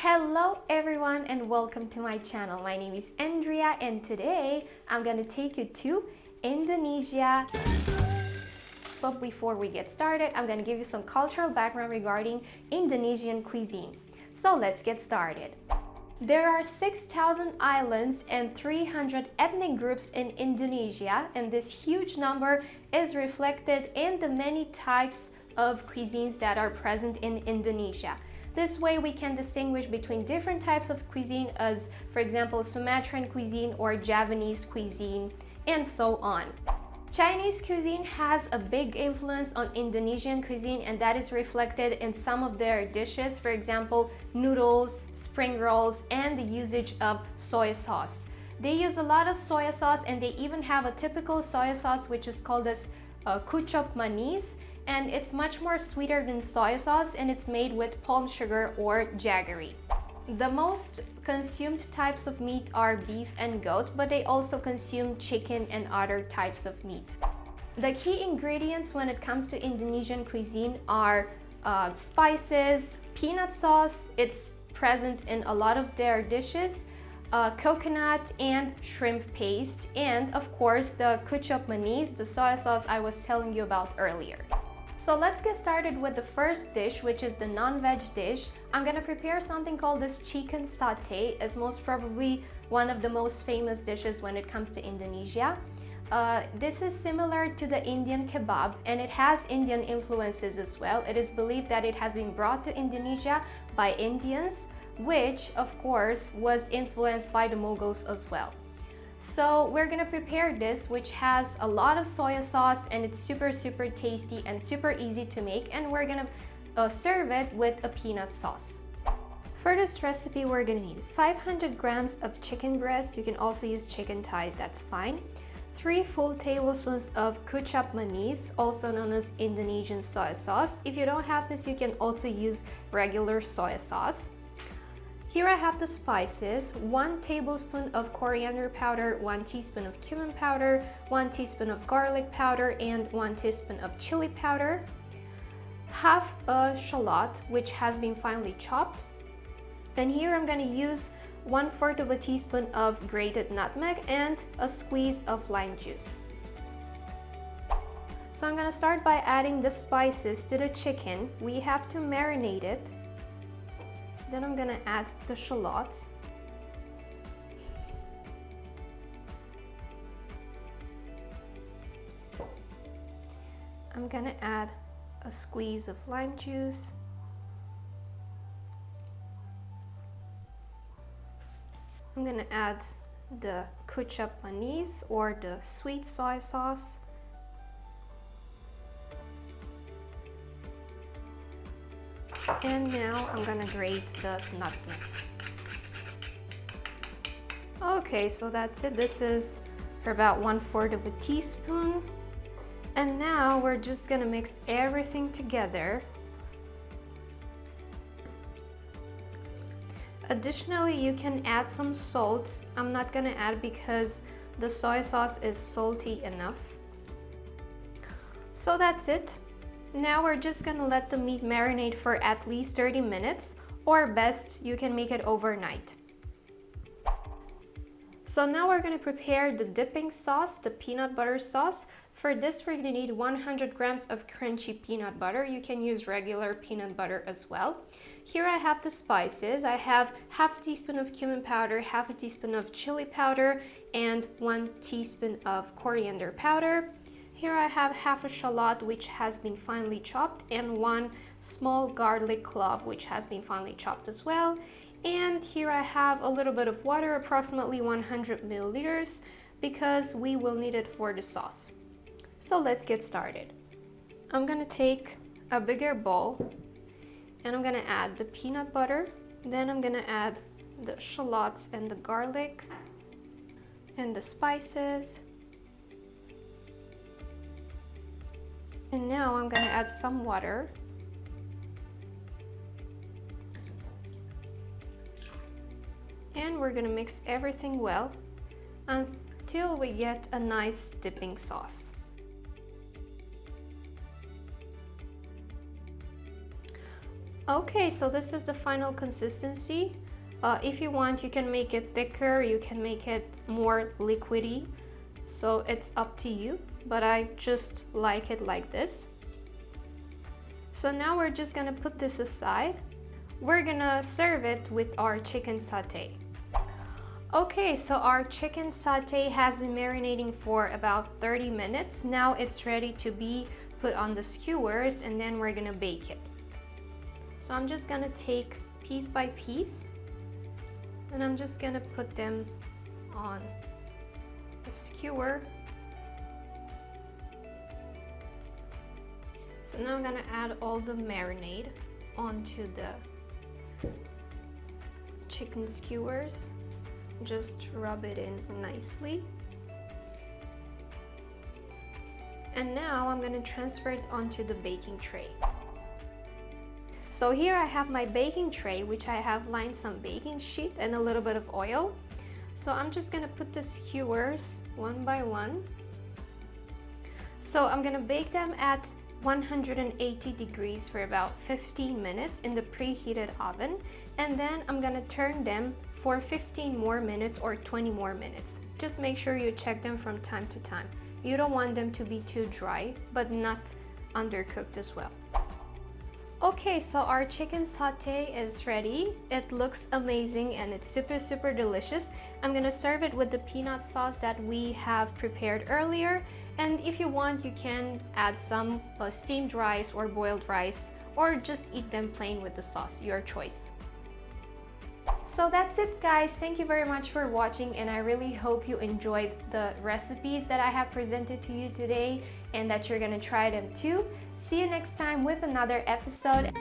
Hello everyone and welcome to my channel. My name is Andrea and today I'm gonna take you to Indonesia. But before we get started, I'm gonna give you some cultural background regarding Indonesian cuisine. So let's get started. There are 6,000 islands and 300 ethnic groups in Indonesia, and this huge number is reflected in the many types of cuisines that are present in Indonesia. This way we can distinguish between different types of cuisine as, for example, Sumatran cuisine or Javanese cuisine, and so on. Chinese cuisine has a big influence on Indonesian cuisine, and that is reflected in some of their dishes, for example, noodles, spring rolls, and the usage of soy sauce. They use a lot of soy sauce, and they even have a typical soy sauce which is called as kucop manis, and it's much more sweeter than soy sauce, and it's made with palm sugar or jaggery. The most consumed types of meat are beef and goat, but they also consume chicken and other types of meat. The key ingredients when it comes to Indonesian cuisine are spices, peanut sauce, it's present in a lot of their dishes, coconut and shrimp paste, and of course the kucop manis, the soy sauce I was telling you about earlier. So let's get started with the first dish, which is the non-veg dish. I'm gonna prepare something called this chicken satay. It's most probably one of the most famous dishes when it comes to Indonesia. This is similar to the Indian kebab, and it has Indian influences as well. It is believed that it has been brought to Indonesia by Indians, which of course was influenced by the Mughals as well. So we're gonna prepare this, which has a lot of soy sauce, and it's super tasty and super easy to make, and we're gonna serve it with a peanut sauce. For this recipe, we're gonna need 500 grams of chicken breast. You can also use chicken thighs, that's fine. 3 full tablespoons of kucop manis, also known as Indonesian soy sauce. If you don't have this, you can also use regular soy sauce. Here I have the spices: 1 tablespoon of coriander powder, 1 teaspoon of cumin powder, 1 teaspoon of garlic powder, and 1 teaspoon of chili powder. Half a shallot, which has been finely chopped. And here I'm going to use 1/4 of a teaspoon of grated nutmeg and a squeeze of lime juice. So I'm going to start by adding the spices to the chicken. We have to marinate it. Then I'm gonna add the shallots. I'm gonna add a squeeze of lime juice. I'm gonna add the kucop manis or the sweet soy sauce. And now I'm gonna grate the nutmeg. Okay, so that's it. This is for about 1/4 of a teaspoon. And now we're just gonna mix everything together. Additionally, you can add some salt. I'm not gonna add because the soy sauce is salty enough. So that's it. Now we're just gonna let the meat marinate for at least 30 minutes, or best, you can make it overnight. So now we're gonna prepare the dipping sauce, the peanut butter sauce. For this, we're gonna need 100 grams of crunchy peanut butter. You can use regular peanut butter as well. Here I have the spices. I have half a teaspoon of cumin powder, half a teaspoon of chili powder, and 1 teaspoon of coriander powder. Here I have half a shallot, which has been finely chopped, and 1 small garlic clove, which has been finely chopped as well. And here I have a little bit of water, approximately 100 milliliters, because we will need it for the sauce. So let's get started. I'm gonna take a bigger bowl, and I'm gonna add the peanut butter. Then I'm gonna add the shallots and the garlic, and the spices. And now I'm gonna add some water. And we're gonna mix everything well until we get a nice dipping sauce. Okay, so this is the final consistency. If you want, you can make it thicker, you can make it more liquidy. So it's up to you, but I just like it like this. So now we're just gonna put this aside. We're gonna serve it with our chicken satay. Okay, so our chicken satay has been marinating for about 30 minutes. Now it's ready to be put on the skewers, and then we're gonna bake it. So I'm just gonna take piece by piece, and I'm just gonna put them on the skewer. So now I'm gonna add all the marinade onto the chicken skewers. Just rub it in nicely. And now I'm gonna transfer it onto the baking tray. So here I have my baking tray, which I have lined some baking sheet and a little bit of oil. So I'm just gonna put the skewers one by one. So I'm gonna bake them at 180 degrees for about 15 minutes in the preheated oven, and then I'm gonna turn them for 15 more minutes or 20 more minutes. Just make sure you check them from time to time. You don't want them to be too dry, but not undercooked as well. Okay, so our chicken satay is ready. It looks amazing and it's super delicious. I'm gonna serve it with the peanut sauce that we have prepared earlier. And if you want, you can add some steamed rice or boiled rice, or just eat them plain with the sauce, your choice. So that's it, guys. Thank you very much for watching, and I really hope you enjoyed the recipes that I have presented to you today and that you're gonna try them too. See you next time with another episode.